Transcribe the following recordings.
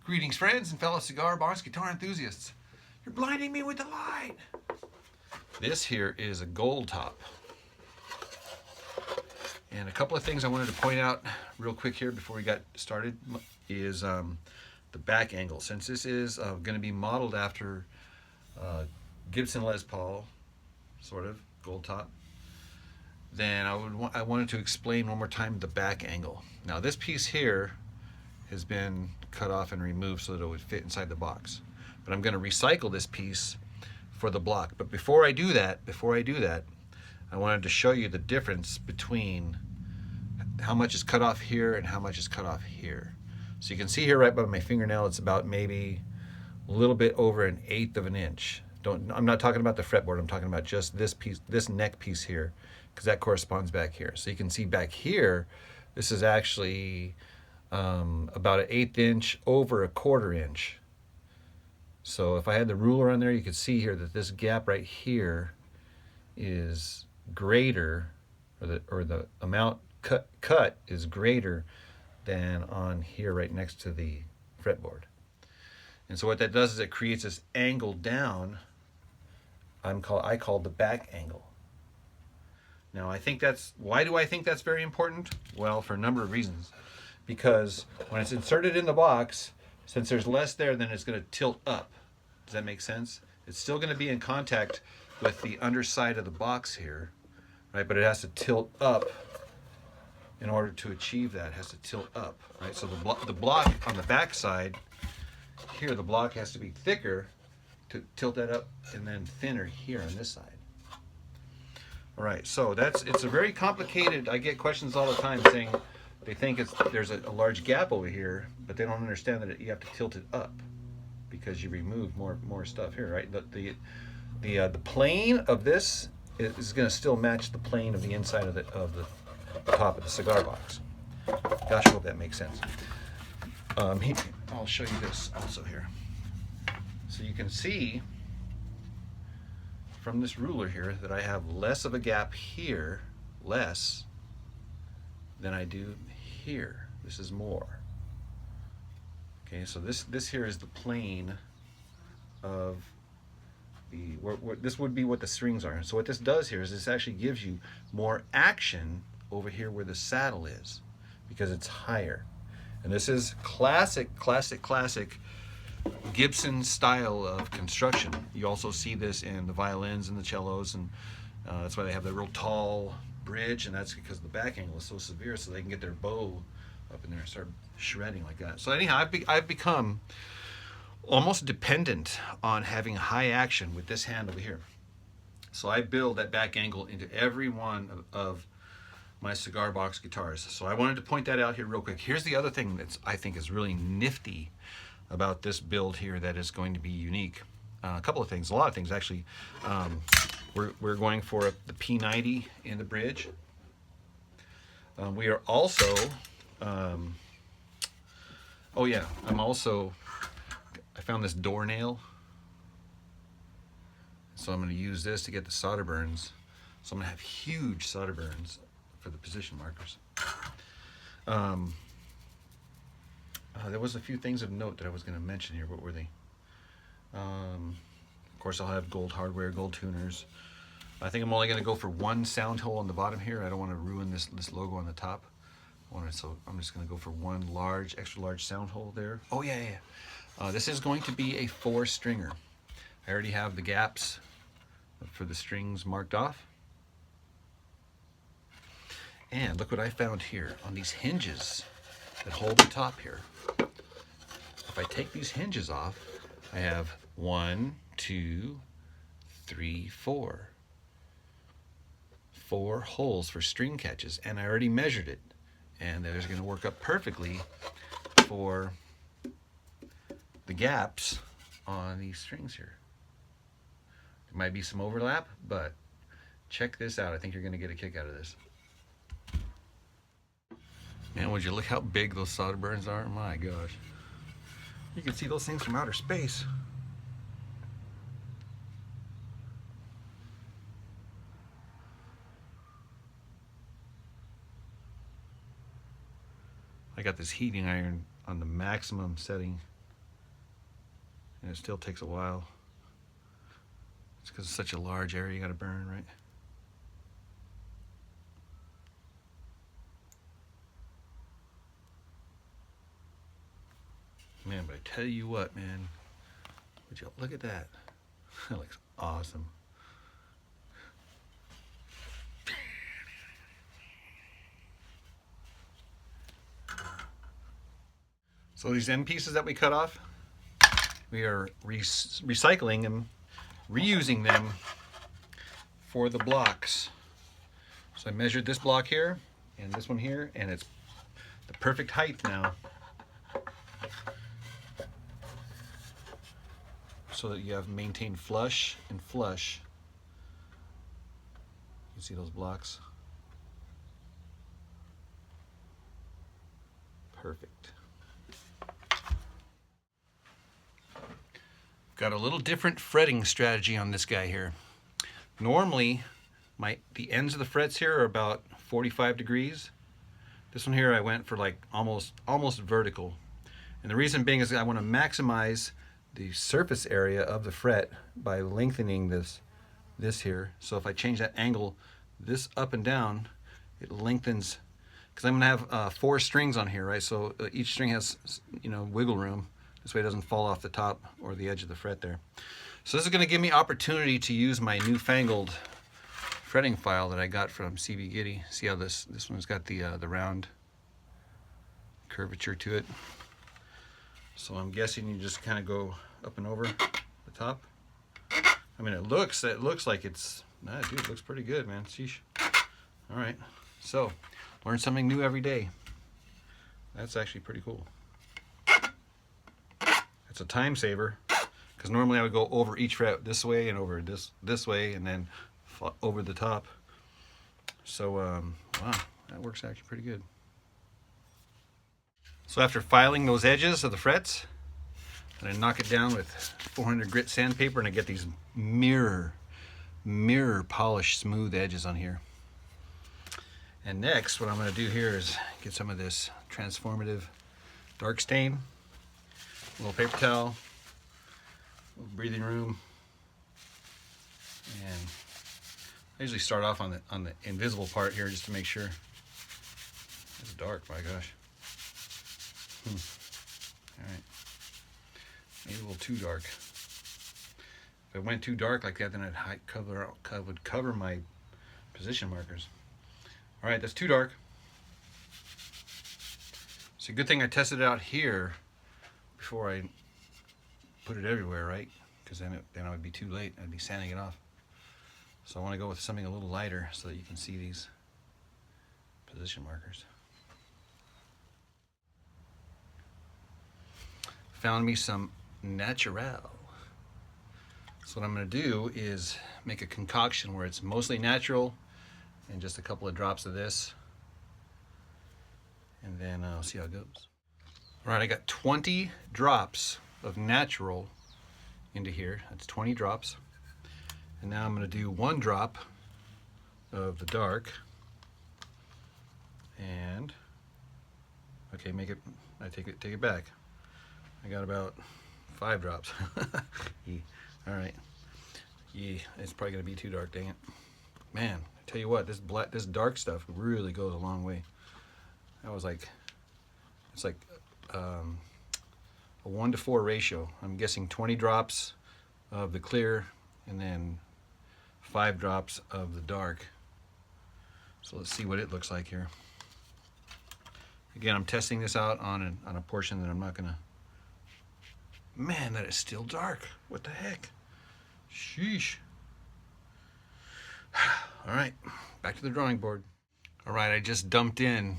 Greetings, friends and fellow cigar box guitar enthusiasts. You're blinding me with the light. This here is a GOLDTOP. And a couple of things I wanted to point out real quick here before we got started is the back angle. Since this is going to be modeled after Gibson Les Paul, sort of, GOLDTOP, then I wanted to explain one more time the back angle. Now this piece here has been cut off and removed so that it would fit inside the box. But I'm going to recycle this piece for the block. But before I do that, I wanted to show you the difference between how much is cut off here and how much is cut off here. So you can see here right by my fingernail, it's about maybe a little bit over 1/8 of an inch. I'm not talking about the fretboard, I'm talking about just this piece, this neck piece here, because that corresponds back here. So you can see back here, this is actually about 1/8 inch over 1/4 inch. So if I had the ruler on there, you could see here that this gap right here is greater, or the amount cut is greater than on here right next to the fretboard. And so what that does is it creates this angle down. I call the back angle. Now why do I think that's very important? Well, for a number of reasons. Because when it's inserted in the box, since there's less there, then it's going to tilt up. Does that make sense? It's still going to be in contact with the underside of the box here, right? But it has to tilt up in order to achieve that. It has to tilt up, right? So the block on the back side here, the block has to be thicker to tilt that up, and then thinner here on this side. All right, so it's a very complicated. I get questions all the time saying they think there's a large gap over here, but they don't understand that you have to tilt it up because you remove more stuff here, right? The plane of this is going to still match the plane of the inside of the top of the cigar box. Gosh, I hope that makes sense. I'll show you this also here. So you can see from this ruler here that I have less of a gap here, less than I do here. This is more. Okay, so this here is the plane of this would be what the strings are. So what this does here is this actually gives you more action over here where the saddle is, because it's higher. And this is classic Gibson style of construction. You also see this in the violins and the cellos, and that's why they have the real tall bridge, and that's because the back angle is so severe, so they can get their bow up in there and start shredding like that. So anyhow, I've become almost dependent on having high action with this hand over here. So I build that back angle into every one of my cigar box guitars. So I wanted to point that out here real quick. Here's the other thing that I think is really nifty about this build here that is going to be unique. A couple of things, a lot of things actually. We're going for the P90 in the bridge. We are also, oh yeah, I found this door nail. So I'm going to use this to get the solder burns. So I'm going to have huge solder burns for the position markers. There was a few things of note that I was going to mention here. What were they? Of course, I'll have gold hardware, gold tuners. I think I'm only going to go for one sound hole on the bottom here. I don't want to ruin this logo on the top. So I'm just going to go for one extra large sound hole there. Oh yeah. This is going to be a 4-stringer. I already have the gaps for the strings marked off. And look what I found here on these hinges that hold the top here. If I take these hinges off, I have 1, 2, 3, 4. 4 holes for string catches, and I already measured it. And they're going to work up perfectly for the gaps on these strings here. There might be some overlap, but check this out. I think you're going to get a kick out of this. Man, would you look how big those solder burns are? My gosh. You can see those things from outer space. I got this heating iron on the maximum setting and it still takes a while. It's because it's such a large area you got to burn, right? Man, but I tell you what, man, would you look at that? That looks awesome. So these end pieces that we cut off, we are recycling them, reusing them for the blocks. So I measured this block here and this one here, and it's the perfect height now, so that you have maintained flush and flush. You see those blocks? Perfect. Got a little different fretting strategy on this guy here. Normally, the ends of the frets here are about 45 degrees. This one here I went for like almost vertical. And the reason being is I want to maximize the surface area of the fret by lengthening this here. So if I change that angle, this up and down, it lengthens, because I'm gonna have 4 strings on here, right? So each string has, you know, wiggle room. This way it doesn't fall off the top or the edge of the fret there. So this is gonna give me opportunity to use my newfangled fretting file that I got from CB Giddy. See how this one's got the round curvature to it. So I'm guessing you just kind of go up and over the top. I mean, it looks like it's, nah, dude, it looks pretty good, man. Sheesh. All right, so learn something new every day. That's actually pretty cool. It's a time saver, because normally I would go over each fret this way and over this way, and then over the top. So wow, that works actually pretty good. So after filing those edges of the frets, and I knock it down with 400 grit sandpaper, and I get these mirror polished smooth edges on here. And next, what I'm going to do here is get some of this transformative dark stain, a little paper towel, a little breathing room, and I usually start off on the invisible part here just to make sure. It's dark, my gosh. All right, maybe a little too dark. If it went too dark like that, then I'd cover my position markers. All right, that's too dark. It's a good thing I tested it out here before I put it everywhere, right? Because then I would be too late. I'd be sanding it off. So I want to go with something a little lighter so that you can see these position markers. Found me some natural. So what I'm going to do is make a concoction where it's mostly natural and just a couple of drops of this, and then I'll see how it goes. All right, I got 20 drops of natural into here. That's 20 drops. And now I'm going to do 1 drop of the dark, and okay, take it back. I got about 5 drops. Yeah. All right. Yeah, it's probably gonna be too dark. Dang it, man! I tell you what, this dark stuff really goes a long way. That was like, it's like a 1-to-4 ratio. I'm guessing 20 drops of the clear, and then 5 drops of the dark. So let's see what it looks like here. Again, I'm testing this out on a portion that I'm not gonna. Man, that is still dark. What the heck? Sheesh. All right, back to the drawing board. All right, I just dumped in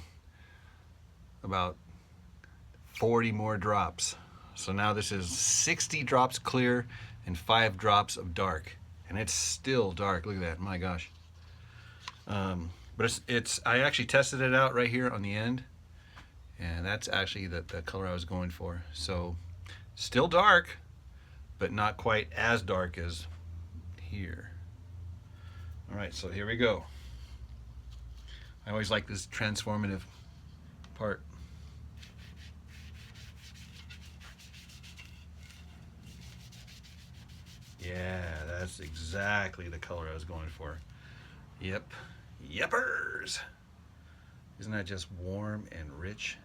about 40 more drops. So now this is 60 drops clear and 5 drops of dark. And it's still dark, look at that, my gosh. But I actually tested it out right here on the end. And that's actually the color I was going for. So still dark, but not quite as dark as here. All right, so here we go. I always like this transformative part. That's exactly the color I was going for. Yep. Yeppers! Isn't that just warm and rich?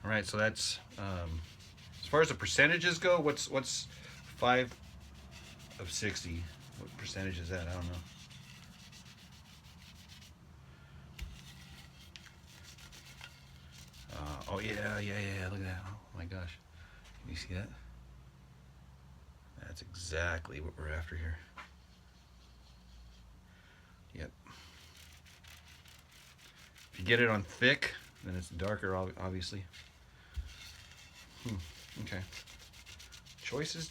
All right, so that's as far as the percentages go. What's 5 of 60? What percentage is that? I don't know. Oh yeah. Look at that. Oh my gosh. Can you see that? That's exactly what we're after here. Yep. If you get it on thick, then it's darker, obviously. Okay. Choices.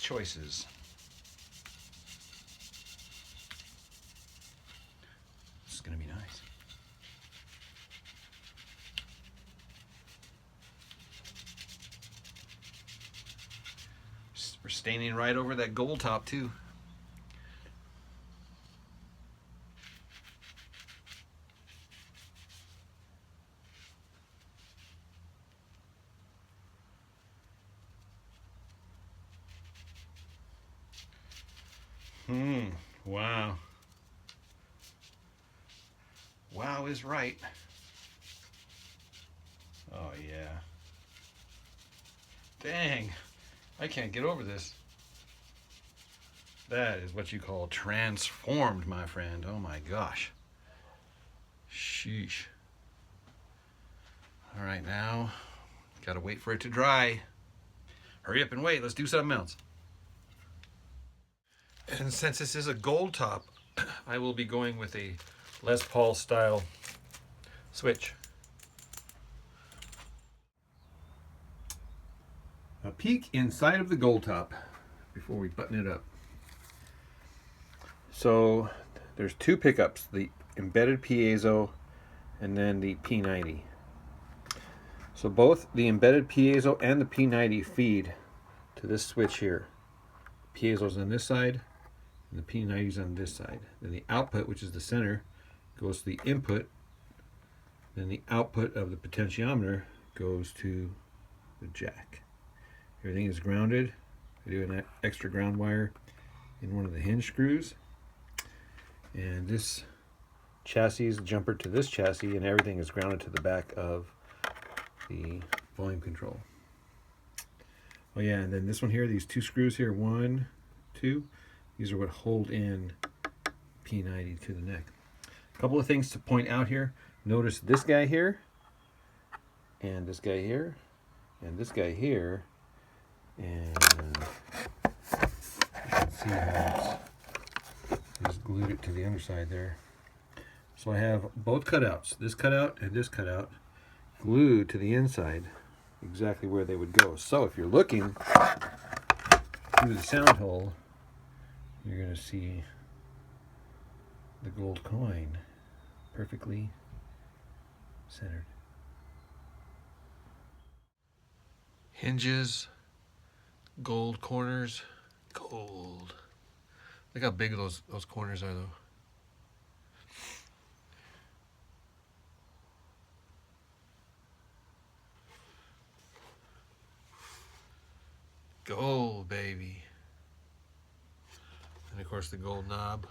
This is gonna be nice. We're staining right over that gold top too. Wow. Wow is right. Oh yeah. Dang. I can't get over this. That is what you call transformed, my friend. Oh my gosh. Sheesh. All right, now gotta wait for it to dry. Hurry up and wait. Let's do something else. And since this is a gold top, I will be going with a Les Paul style switch. A peek inside of the gold top before we button it up. So there's two pickups, the embedded piezo and then the P90. So both the embedded piezo and the P90 feed to this switch here. Piezo's on this side and the P90's on this side. Then the output, which is the center, goes to the input. Then the output of the potentiometer goes to the jack. Everything is grounded. I do an extra ground wire in one of the hinge screws. And this chassis is the jumper to this chassis, and everything is grounded to the back of the volume control. Oh yeah, and then this one here, these two screws here, 1, 2, these are what hold in P90 to the neck. A couple of things to point out here. Notice this guy here, and this guy here, and this guy here, and you can see how it's just glued it to the underside there. So I have both cutouts, this cutout and this cutout, glued to the inside, exactly where they would go. So if you're looking through the sound hole, you're going to see the gold coin perfectly centered. Hinges, gold corners, gold. Look how big those corners are though. Gold, baby. And of course the gold knob.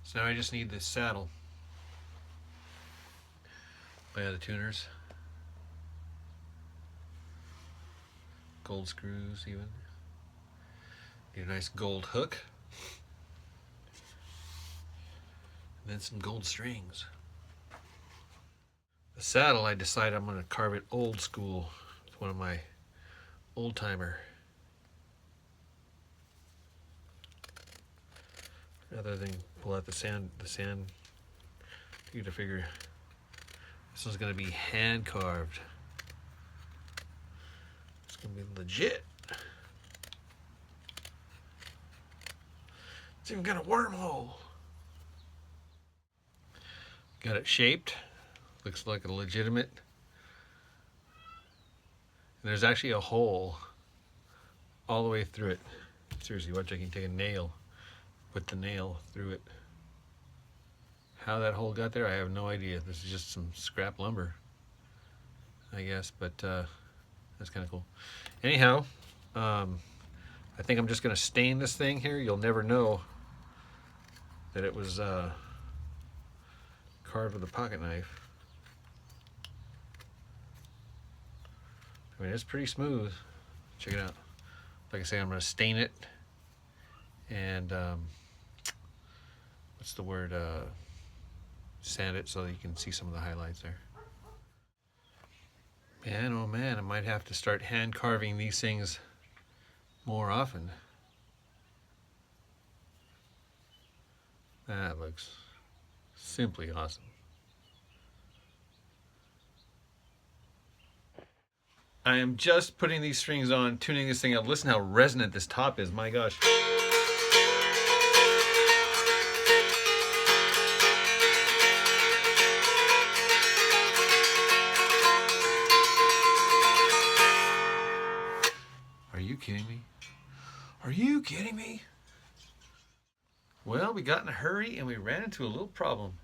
So now I just need this saddle. Oh yeah, the tuners. Gold screws even. Need a nice gold hook. And then some gold strings. The saddle, I decided I'm going to carve it old school with one of my old timer. Rather than pull out the sand, you got to figure this one's going to be hand carved. It's going to be legit. It's even got a wormhole. Got it shaped. Looks like a legitimate. And there's actually a hole all the way through it. Seriously, watch, I can take a nail, put the nail through it. How that hole got there, I have no idea. This is just some scrap lumber, I guess, but that's kind of cool. Anyhow, I think I'm just going to stain this thing here. You'll never know that it was carved with a pocket knife. I mean, it's pretty smooth. Check it out. Like I say, I'm going to stain it and what's the word? Sand it so that you can see some of the highlights there. Man, oh man, I might have to start hand carving these things more often. That looks simply awesome. I am just putting these strings on, tuning this thing up. Listen how resonant this top is, my gosh. Are you kidding me? Are you kidding me? Well, we got in a hurry and we ran into a little problem.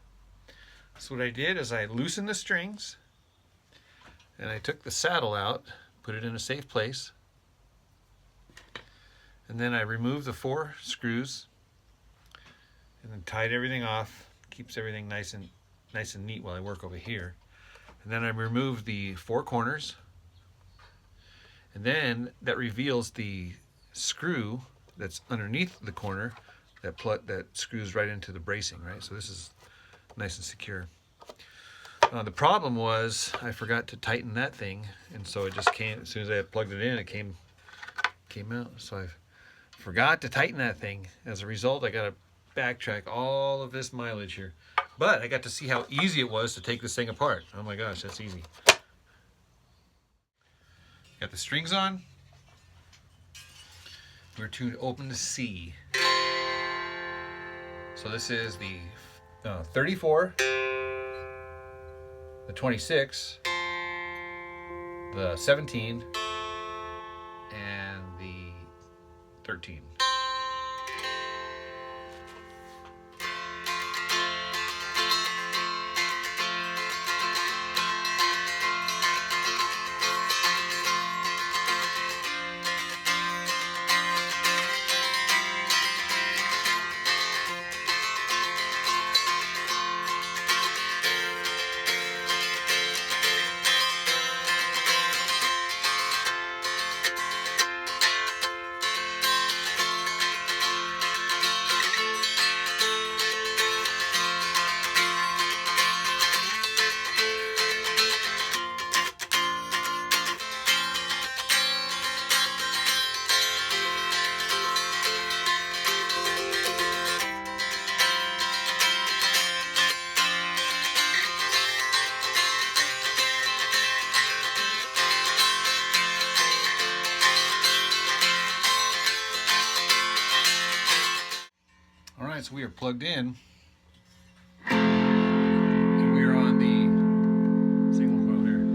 So what I did is I loosened the strings and I took the saddle out, put it in a safe place, and then I removed the 4 screws and then tied everything off. Keeps everything nice and neat while I work over here. And then I removed the 4 corners, and then that reveals the screw that's underneath the corner that screws right into the bracing, right? So this is nice and secure. The problem was I forgot to tighten that thing, and so it just came, as soon as I plugged it in, it came out. So I forgot to tighten that thing. As a result, I got to backtrack all of this mileage here. But I got to see how easy it was to take this thing apart. Oh my gosh, that's easy. Got the strings on. We're tuned open to C. So this is the 34, the 26, the 17, and the 13. Alright, so we are plugged in, and we are on the single coil here.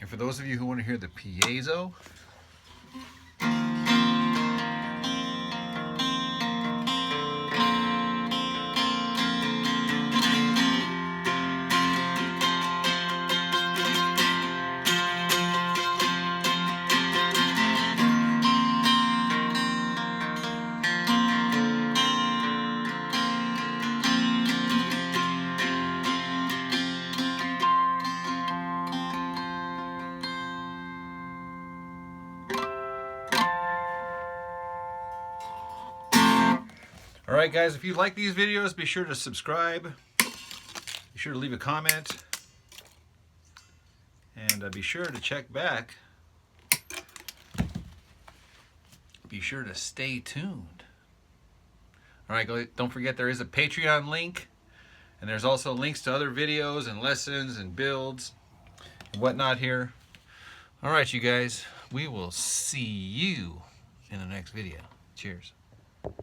And for those of you who want to hear the piezo, alright guys, if you like these videos, be sure to subscribe, be sure to leave a comment, and be sure to check back. Be sure to stay tuned. Alright, don't forget there is a Patreon link, and there's also links to other videos and lessons and builds and whatnot here. Alright you guys, we will see you in the next video. Cheers.